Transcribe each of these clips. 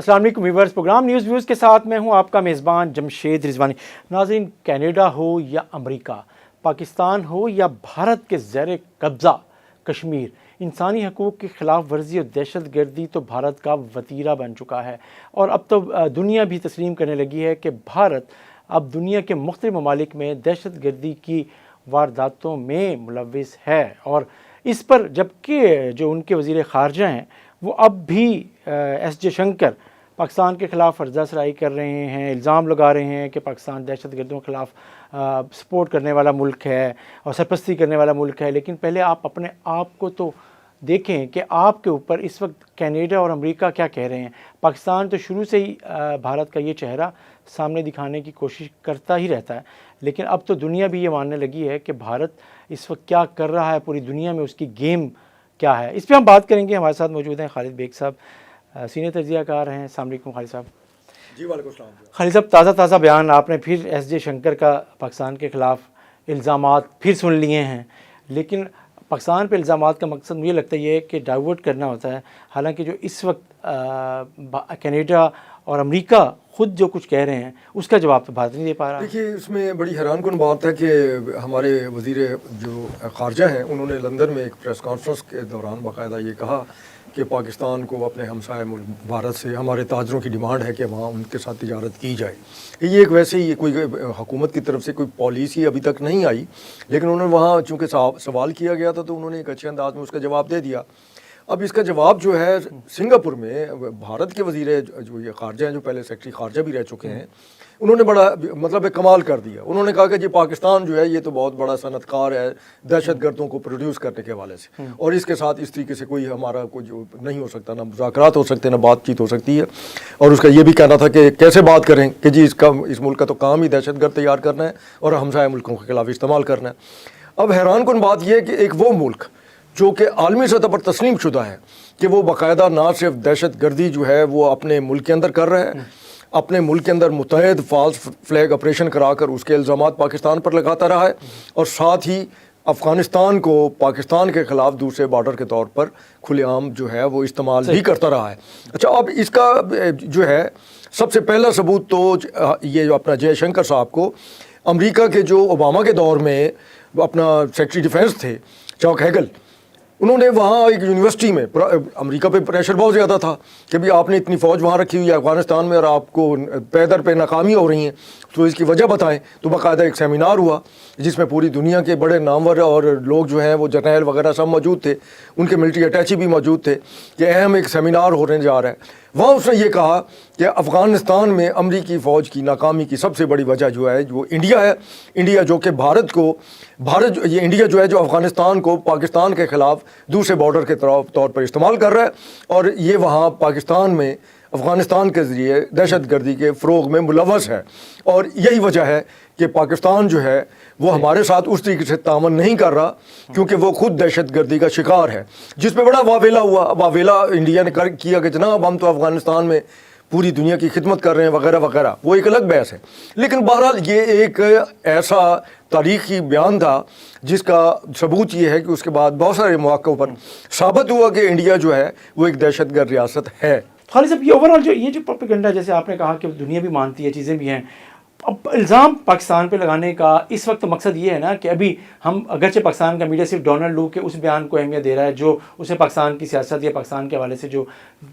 السلام علیکم viewers, programme news views کے ساتھ میں ہوں آپ کا میزبان جمشید رضوانی۔ ناظرین، کینیڈا ہو یا امریکہ، پاکستان ہو یا بھارت کے زیر قبضہ کشمیر، انسانی حقوق کی خلاف ورزی اور دہشت گردی تو بھارت کا وتیرہ بن چکا ہے، اور اب تو دنیا بھی تسلیم کرنے لگی ہے کہ بھارت اب دنیا کے مختلف ممالک میں دہشت گردی کی وارداتوں میں ملوث ہے۔ اور اس پر جبکہ جو ان کے وزیر خارجہ ہیں وہ اب بھی ایس جے شنکر پاکستان کے خلاف ورزہ سرائی کر رہے ہیں، الزام لگا رہے ہیں کہ پاکستان دہشت گردوں کے خلاف سپورٹ کرنے والا ملک ہے اور سرپرستی کرنے والا ملک ہے۔ لیکن پہلے آپ اپنے آپ کو تو دیکھیں کہ آپ کے اوپر اس وقت کینیڈا اور امریکہ کیا کہہ رہے ہیں۔ پاکستان تو شروع سے ہی بھارت کا یہ چہرہ سامنے دکھانے کی کوشش کرتا ہی رہتا ہے، لیکن اب تو دنیا بھی یہ ماننے لگی ہے کہ بھارت اس وقت کیا کر رہا ہے، پوری دنیا میں اس کی گیم کیا ہے۔ اس پہ ہم بات کریں گے۔ ہمارے ساتھ موجود ہیں خالد بیگ صاحب، سینئر تجزیہ کار ہیں۔ السلام علیکم خالد صاحب۔ جی وعلیکم السلام۔ خالد صاحب، تازہ بیان آپ نے پھر ایس جے شنکر کا پاکستان کے خلاف الزامات پھر سن لیے ہیں، لیکن پاکستان پہ الزامات کا مقصد مجھے لگتا ہے یہ ہے کہ ڈائیورٹ کرنا ہوتا ہے، حالانکہ جو اس وقت کینیڈا اور امریکہ خود جو کچھ کہہ رہے ہیں اس کا جواب تو بھارت نہیں دے پا رہا۔ دیکھیے، اس میں بڑی حیران کن بات ہے کہ ہمارے وزیر جو خارجہ ہیں انہوں نے لندن میں ایک پریس کانفرنس کے دوران باقاعدہ یہ کہا کہ پاکستان کو اپنے ہمسائے ملک بھارت سے ہمارے تاجروں کی ڈیمانڈ ہے کہ وہاں ان کے ساتھ تجارت کی جائے۔ یہ ایک ویسے ہی کوئی حکومت کی طرف سے کوئی پالیسی ابھی تک نہیں آئی، لیکن انہوں نے وہاں چونکہ سوال کیا گیا تھا تو انہوں نے ایک اچھے انداز میں اس کا جواب دے دیا۔ اب اس کا جواب جو ہے سنگاپور میں بھارت کے وزیر جو یہ خارجہ ہیں، جو پہلے سیکرٹری خارجہ بھی رہ چکے ہیں، انہوں نے بڑا مطلب کمال کر دیا۔ انہوں نے کہا کہ جی پاکستان جو ہے یہ تو بہت بڑا صنعت کار ہے دہشت گردوں کو پروڈیوس کرنے کے حوالے سے، اور اس کے ساتھ اس طریقے سے کوئی ہمارا کوئی نہیں ہو سکتا، نہ مذاکرات ہو سکتے، نہ بات چیت ہو سکتی ہے۔ اور اس کا یہ بھی کہنا تھا کہ کیسے بات کریں کہ جی اس ملک کا تو کام ہی دہشت گرد تیار کرنا ہے اور ہمسائے ملکوں کے خلاف استعمال کرنا ہے۔ اب حیران کن بات یہ ہے کہ ایک وہ ملک جو کہ عالمی سطح پر تسلیم شدہ ہے کہ وہ باقاعدہ نہ صرف دہشت گردی جو ہے وہ اپنے ملک کے اندر کر رہا ہے، اپنے ملک کے اندر متعدد فالس فلیگ آپریشن کرا کر اس کے الزامات پاکستان پر لگاتا رہا ہے، اور ساتھ ہی افغانستان کو پاکستان کے خلاف دوسرے بارڈر کے طور پر کھلے عام جو ہے وہ استعمال بھی کرتا رہا ہے۔ اچھا، اب اس کا جو ہے سب سے پہلا ثبوت تو یہ جو اپنا جے شنکر صاحب کو امریکہ کے جو اوباما کے دور میں اپنا سیکرٹری ڈیفینس تھے چاک ہیگل، انہوں نے وہاں ایک یونیورسٹی میں امریکہ پہ پریشر بہت زیادہ تھا کہ بھی آپ نے اتنی فوج وہاں رکھی ہوئی ہے افغانستان میں اور آپ کو پیدر پہ ناکامی ہو رہی ہیں، تو اس کی وجہ بتائیں۔ تو باقاعدہ ایک سیمینار ہوا جس میں پوری دنیا کے بڑے نامور اور لوگ جو ہیں وہ جرنیل وغیرہ سب موجود تھے، ان کے ملٹری اٹیچی بھی موجود تھے، کہ اہم ایک سیمینار ہونے جا رہا ہے۔ وہاں اس نے یہ کہا کہ افغانستان میں امریکی فوج کی ناکامی کی سب سے بڑی وجہ جو ہے وہ انڈیا ہے، انڈیا جو کہ یہ انڈیا جو ہے جو افغانستان کو پاکستان کے خلاف دوسرے بارڈر کے طور پر استعمال کر رہا ہے، اور یہ وہاں پاکستان میں افغانستان کے ذریعے دہشت گردی کے فروغ میں ملوث ہے، اور یہی وجہ ہے کہ پاکستان جو ہے وہ ہمارے ساتھ اس طریقے سے تعاون نہیں کر رہا کیونکہ وہ خود دہشت گردی کا شکار ہے، جس پہ بڑا واویلا ہوا۔ واویلا انڈیا نے کیا کہ جناب ہم تو افغانستان میں پوری دنیا کی خدمت کر رہے ہیں وغیرہ وغیرہ، وہ ایک الگ بحث ہے۔ لیکن بہرحال یہ ایک ایسا تاریخی بیان تھا جس کا ثبوت یہ ہے کہ اس کے بعد بہت سارے مواقعوں پر ثابت ہوا کہ انڈیا جو ہے وہ ایک دہشت گرد ریاست ہے۔ خالد صاحب، یہ اوورآل جو پروپیگنڈا جیسے آپ نے کہا کہ دنیا بھی مانتی ہے، چیزیں بھی ہیں، اب الزام پاکستان پہ لگانے کا اس وقت مقصد یہ ہے نا کہ ابھی ہم اگرچہ پاکستان کا میڈیا صرف ڈونلڈ لو کے اس بیان کو اہمیت دے رہا ہے جو اسے پاکستان کی سیاست یا پاکستان کے حوالے سے جو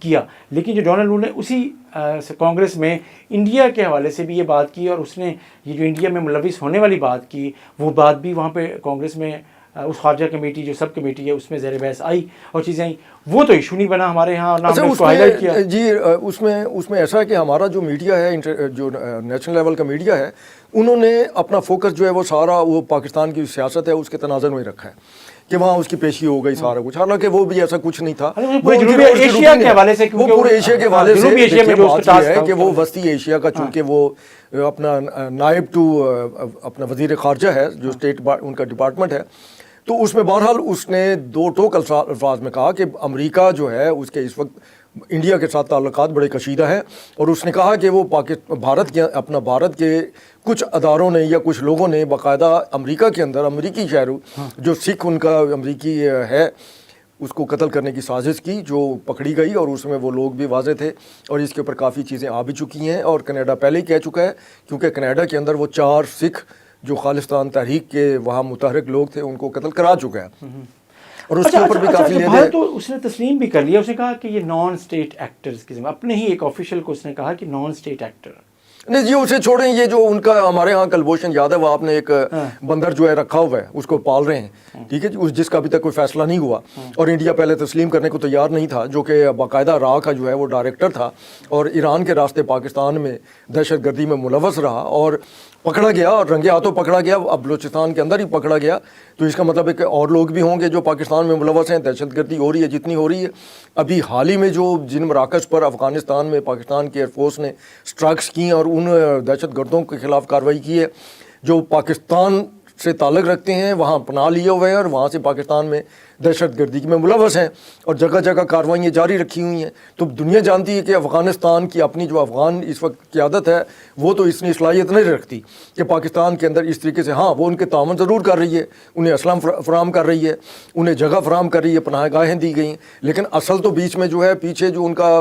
کیا، لیکن جو ڈونلڈ لو نے اسی کانگریس میں انڈیا کے حوالے سے بھی یہ بات کی، اور اس نے یہ جو انڈیا میں ملوث ہونے والی بات کی وہ بات بھی وہاں پہ کانگریس میں اس خارجہ کمیٹی جو سب کمیٹی ہے اس میں زیر بحث آئی اور چیزیں آئیں، وہ تو ایشو نہیں بنا ہمارے ہاں، نہ ہم نے اس کو ہائی لائٹ کیا۔ جی اس میں ایسا ہے کہ ہمارا جو میڈیا ہے، جو نیشنل لیول کا میڈیا ہے، انہوں نے اپنا فوکس جو ہے وہ سارا وہ پاکستان کی سیاست ہے اس کے تناظر میں رکھا ہے کہ وہاں اس کی پیشی ہو گئی سارا کچھ، حالانکہ وہ بھی ایسا کچھ نہیں تھا۔ پورے ایشیا کے حوالے سے وہ پورے ایشیا کے حوالے سے بات یہ ہے کہ وہ وسطی ایشیا کا، چونکہ وہ اپنا نائب ٹو اپنا وزیر خارجہ ہے جو اسٹیٹ ان کا ڈپارٹمنٹ ہے، تو اس میں بہرحال اس نے دو ٹوک الفاظ میں کہا کہ امریکہ جو ہے اس کے اس وقت انڈیا کے ساتھ تعلقات بڑے کشیدہ ہیں، اور اس نے کہا کہ وہ بھارت کے کچھ اداروں نے یا کچھ لوگوں نے باقاعدہ امریکہ کے اندر امریکی شہروں جو سکھ ان کا امریکی ہے اس کو قتل کرنے کی سازش کی جو پکڑی گئی، اور اس میں وہ لوگ بھی واضح تھے، اور اس کے اوپر کافی چیزیں آ بھی چکی ہیں، اور کینیڈا پہلے ہی کہہ چکا ہے، کیونکہ کینیڈا کے اندر وہ 4 سکھ جو خالصتان تحریک کے وہاں متحرک لوگ تھے ان کو قتل کرا چکا ہے، اور اس کے اوپر بھی کافی بھارت تو اس نے تسلیم بھی کر لیا، اس نے کہا کہ یہ نان اسٹیٹ ایکٹرز کی ذمہ، اپنے ہی ایک آفیشل کو اس نے کہا کہ نان اسٹیٹ ایکٹر۔ نہیں جی اسے چھوڑیں، یہ جو ان کا ہمارے ہاں کلبھوشن یادو آپ نے ایک بندر جو ہے رکھا ہوا ہے اس کو پال رہے ہیں، ٹھیک ہے جی، جس کا ابھی تک کوئی فیصلہ نہیں ہوا، اور انڈیا پہلے تسلیم کرنے کو تیار نہیں تھا، جو کہ باقاعدہ را کا جو ہے وہ ڈائریکٹر تھا، اور ایران کے راستے پاکستان میں دہشت گردی میں ملوث رہا اور پکڑا گیا، اور رنگے ہاتھوں پکڑا گیا، اب بلوچستان کے اندر ہی پکڑا گیا، تو اس کا مطلب ہے کہ اور لوگ بھی ہوں گے جو پاکستان میں ملوث ہیں۔ دہشت گردی ہو رہی ہے جتنی ہو رہی ہے، ابھی حال ہی میں جو جن مراکز پر افغانستان میں پاکستان کی ایئر فورس نے اسٹرائکس کی اور ان دہشت گردوں کے خلاف کارروائی کی ہے جو پاکستان سے تعلق رکھتے ہیں، وہاں پناہ لیے ہوئے ہیں اور وہاں سے پاکستان میں دہشت گردی میں ملوث ہیں، اور جگہ جگہ کارروائیاں جاری رکھی ہوئی ہیں، تو دنیا جانتی ہے کہ افغانستان کی اپنی جو افغان اس وقت قیادت ہے وہ تو اتنی صلاحیت نہیں رکھتی کہ پاکستان کے اندر اس طریقے سے، ہاں وہ ان کے تعاون ضرور کر رہی ہے، انہیں اسلحہ فراہم کر رہی ہے، انہیں جگہ فراہم کر رہی ہے، پناہ گاہیں دی گئی ہیں، لیکن اصل تو بیچ میں جو ہے پیچھے جو ان کا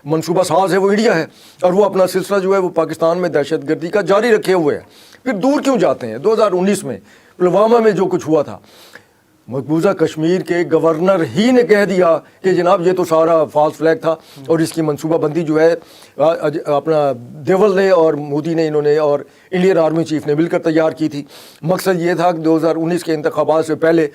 منصوبہ ساز ہے وہ انڈیا ہے، اور وہ اپنا سلسلہ جو ہے وہ پاکستان میں دہشت گردی کا جاری رکھے ہوئے ہے۔ پھر دور کیوں جاتے ہیں؟ 2019 میں پلوامہ میں جو کچھ ہوا تھا، مقبوضہ کشمیر کے گورنر ہی نے کہہ دیا کہ جناب یہ تو سارا فالس فلیگ تھا، اور اس کی منصوبہ بندی جو ہے اپنا دیول نے اور مودی نے انہوں نے اور انڈین آرمی چیف نے مل کر تیار کی تھی۔ مقصد یہ تھا کہ 2019 کے انتخابات سے پہلے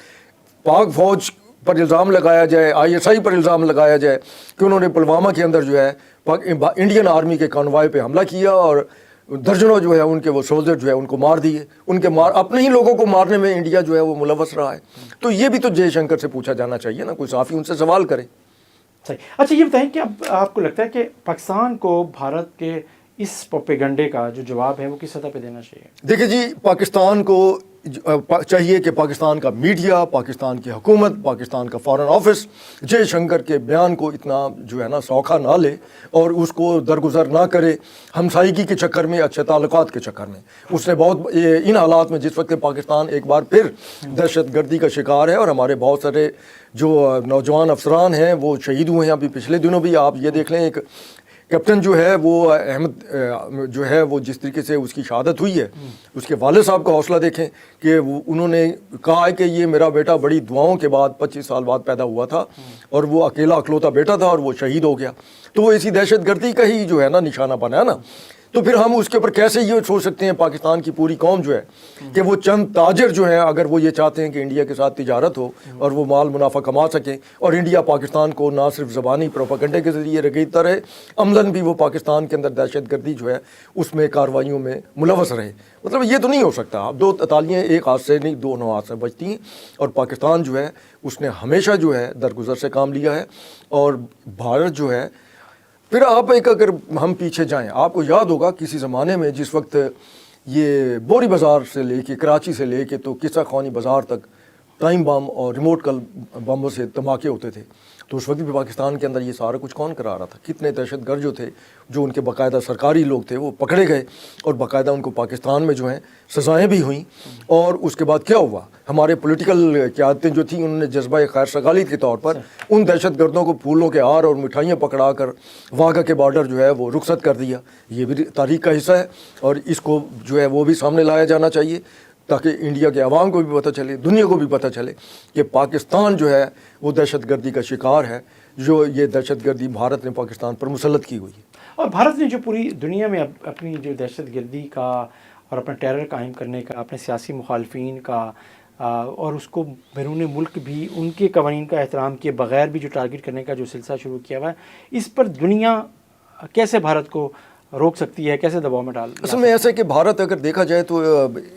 پاک فوج پر الزام لگایا جائے، ISI پر الزام لگایا جائے کہ انہوں نے پلوامہ کے اندر جو ہے انڈین آرمی کے کانوائے پہ حملہ کیا، اور درجنوں جو ہے ان کے وہ سولجر جو ہے ان کو مار دیے، ان کے اپنے ہی لوگوں کو مارنے میں انڈیا جو ہے وہ ملوث رہا ہے۔ تو یہ بھی تو جے شنکر سے پوچھا جانا چاہیے نا، کوئی صحافی ان سے سوال کرے۔ صحیح۔ اچھا یہ بتائیں کہ اب آپ کو لگتا ہے کہ پاکستان کو بھارت کے اس پروپیگنڈے کا جو جواب ہے وہ کس سطح پہ دینا چاہیے؟ دیکھیں جی، پاکستان کو چاہیے کہ پاکستان کا میڈیا، پاکستان کی حکومت، پاکستان کا فارن آفس جے شنکر کے بیان کو اتنا جو ہے نا سوکھا نہ لے اور اس کو درگزر نہ کرے ہمسائیگی کے چکر میں، اچھے تعلقات کے چکر میں۔ اس نے بہت ان حالات میں جس وقت پاکستان ایک بار پھر دہشت گردی کا شکار ہے اور ہمارے بہت سارے جو نوجوان افسران ہیں وہ شہید ہوئے ہیں، ابھی پچھلے دنوں بھی آپ یہ دیکھ لیں ایک کیپٹن جو ہے وہ احمد جو ہے وہ جس طریقے سے اس کی شہادت ہوئی ہے، اس کے والد صاحب کا حوصلہ دیکھیں کہ انہوں نے کہا ہے کہ یہ میرا بیٹا بڑی دعاؤں کے بعد 25 سال بعد پیدا ہوا تھا، اور وہ اکیلا اکلوتا بیٹا تھا اور وہ شہید ہو گیا، تو وہ اسی دہشت گردی کا ہی جو ہے نا نشانہ بنا ہے نا۔ تو پھر ہم اس کے اوپر کیسے یہ سوچ سکتے ہیں پاکستان کی پوری قوم جو ہے کہ وہ چند تاجر جو ہیں اگر وہ یہ چاہتے ہیں کہ انڈیا کے ساتھ تجارت ہو اور وہ مال منافع کما سکیں، اور انڈیا پاکستان کو نہ صرف زبانی پروپیگنڈے کے ذریعے رگیدتا رہے، عملاً بھی وہ پاکستان کے اندر دہشت گردی جو ہے اس میں کارروائیوں میں ملوث رہے، مطلب یہ تو نہیں ہو سکتا۔ اب دو تالیاں ایک ہاتھ سے نہیں دونوں ہاتھ سے بجتی ہیں، اور پاکستان جو ہے اس نے ہمیشہ جو ہے درگزر سے کام لیا ہے، اور بھارت جو ہے پھر آپ ایک اگر ہم پیچھے جائیں، آپ کو یاد ہوگا کسی زمانے میں جس وقت یہ بوری بازار سے لے کے کراچی سے لے کے تو قصہ خوانی بازار تک ٹائم بم اور ریموٹ کل بموں سے دھماکے ہوتے تھے، تو اس وقت بھی پاکستان کے اندر یہ سارا کچھ کون کرا رہا تھا؟ کتنے دہشت گرد جو تھے، جو ان کے باقاعدہ سرکاری لوگ تھے وہ پکڑے گئے، اور باقاعدہ ان کو پاکستان میں جو ہیں سزائیں بھی ہوئیں، اور اس کے بعد کیا ہوا؟ ہمارے پولیٹیکل قیادتیں جو تھیں انہوں نے جذبہ خیر سگالی کے طور پر ان دہشت گردوں کو پھولوں کے ہار اور مٹھائیاں پکڑا کر واگا کے بارڈر جو ہے وہ رخصت کر دیا۔ یہ بھی تاریخ کا حصہ ہے، اور اس کو جو ہے وہ بھی سامنے لایا جانا چاہیے تاکہ انڈیا کے عوام کو بھی پتہ چلے، دنیا کو بھی پتہ چلے کہ پاکستان جو ہے وہ دہشت گردی کا شکار ہے، جو یہ دہشت گردی بھارت نے پاکستان پر مسلط کی ہوئی ہے۔ اور بھارت نے جو پوری دنیا میں اپنی جو دہشت گردی کا اور اپنا ٹیرر قائم کرنے کا، اپنے سیاسی مخالفین کا اور اس کو بیرون ملک بھی ان کے قوانین کا احترام کیے بغیر بھی جو ٹارگٹ کرنے کا جو سلسلہ شروع کیا ہوا ہے، اس پر دنیا کیسے بھارت کو روک سکتی ہے، کیسے دباؤ میں ڈال؟ اصل میں ایسا ہے کہ بھارت اگر دیکھا جائے تو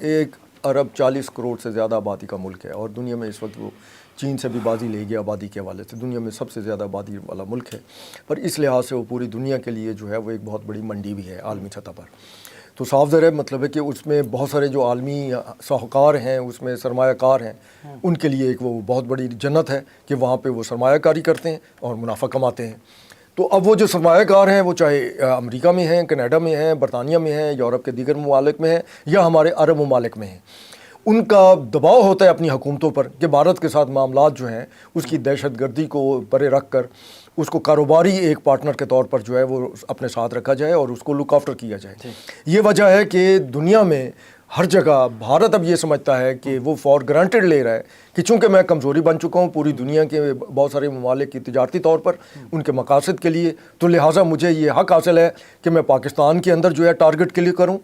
1.40 ارب سے زیادہ آبادی کا ملک ہے، اور دنیا میں اس وقت وہ چین سے بھی بازی لے گیا آبادی کے حوالے سے، دنیا میں سب سے زیادہ آبادی والا ملک ہے، پر اس لحاظ سے وہ پوری دنیا کے لیے جو ہے وہ ایک بہت بڑی منڈی بھی ہے عالمی سطح پر۔ تو صاف ظاہر ہے مطلب ہے کہ اس میں بہت سارے جو عالمی ساہوکار ہیں، اس میں سرمایہ کار ہیں، ان کے لیے ایک وہ بہت بڑی جنت ہے کہ وہاں پہ وہ سرمایہ کاری کرتے ہیں اور منافع کماتے ہیں۔ تو اب وہ جو سرمایہ کار ہیں وہ چاہے امریکہ میں ہیں، کینیڈا میں ہیں، برطانیہ میں ہیں، یورپ کے دیگر ممالک میں ہیں، یا ہمارے عرب ممالک میں ہیں، ان کا دباؤ ہوتا ہے اپنی حکومتوں پر کہ بھارت کے ساتھ معاملات جو ہیں اس کی دہشت گردی کو پرے رکھ کر اس کو کاروباری ایک پارٹنر کے طور پر جو ہے وہ اپنے ساتھ رکھا جائے اور اس کو لک آفٹر کیا جائے۔ یہ وجہ ہے کہ دنیا میں ہر جگہ بھارت اب یہ سمجھتا ہے کہ وہ فار گرانٹیڈ لے رہا ہے کہ چونکہ میں کمزوری بن چکا ہوں پوری دنیا کے بہت سارے ممالک کی تجارتی طور پر ان کے مقاصد کے لیے، تو لہٰذا مجھے یہ حق حاصل ہے کہ میں پاکستان کے اندر جو ہے ٹارگٹ کلیئر کروں۔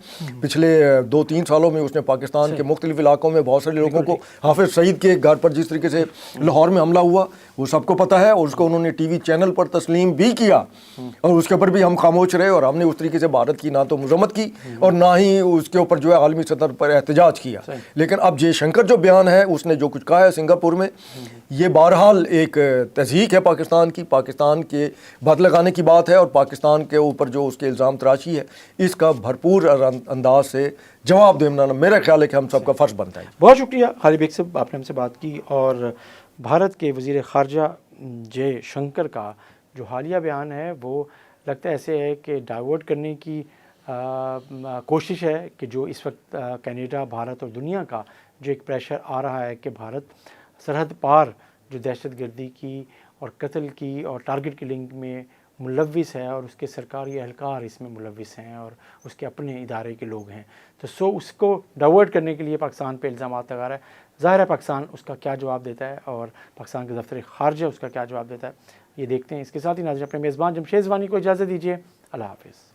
پچھلے 2-3 سالوں میں اس نے پاکستان کے مختلف علاقوں میں بہت سارے لوگوں کو، حافظ سعید کے گھر پر جس طریقے سے لاہور میں حملہ ہوا وہ سب کو پتہ ہے، اور اس کو انہوں نے ٹی وی چینل پر تسلیم بھی کیا، اور اس کے اوپر بھی ہم خاموش رہے، اور ہم نے اس طریقے سے بھارت کی نہ تو مذمت کی اور نہ ہی اس کے اوپر جو ہے عالمی سطح پر احتجاج کیا۔ لیکن اب جے شنکر جو بیان ہے اس نے جو کچھ کہا ہے سنگاپور میں، یہ بہرحال ایک تضحیک ہے پاکستان کی، پاکستان کے بد لگانے کی بات ہے، اور پاکستان کے اوپر جو اس کے الزام تراشی ہے اس کا بھرپور انداز سے جواب دینا میرا خیال ہے کہ ہم سب کا فرض بنتا ہے۔ بہت شکریہ خالد بیگ صاحب، آپ نے ہم سے بات کی، اور بھارت کے وزیر خارجہ جے شنکر کا جو حالیہ بیان ہے وہ لگتا ہے ایسے ہے کہ ڈائیورٹ کرنے کی کوشش ہے کہ جو اس وقت کینیڈا، بھارت اور دنیا کا جو ایک پریشر آ رہا ہے کہ بھارت سرحد پار جو دہشت گردی کی اور قتل کی اور ٹارگٹ کلنگ میں ملوث ہے، اور اس کے سرکاری اہلکار اس میں ملوث ہیں اور اس کے اپنے ادارے کے لوگ ہیں، تو اس کو ڈائیورٹ کرنے کے لیے پاکستان پہ الزامات لگا رہا ہے۔ ظاہر ہے پاکستان اس کا کیا جواب دیتا ہے اور پاکستان کے دفتر خارجہ اس کا کیا جواب دیتا ہے، یہ دیکھتے ہیں۔ اس کے ساتھ ہی ناظرین اپنے میزبان جمشید رضوانی کو اجازت دیجیے، اللہ حافظ۔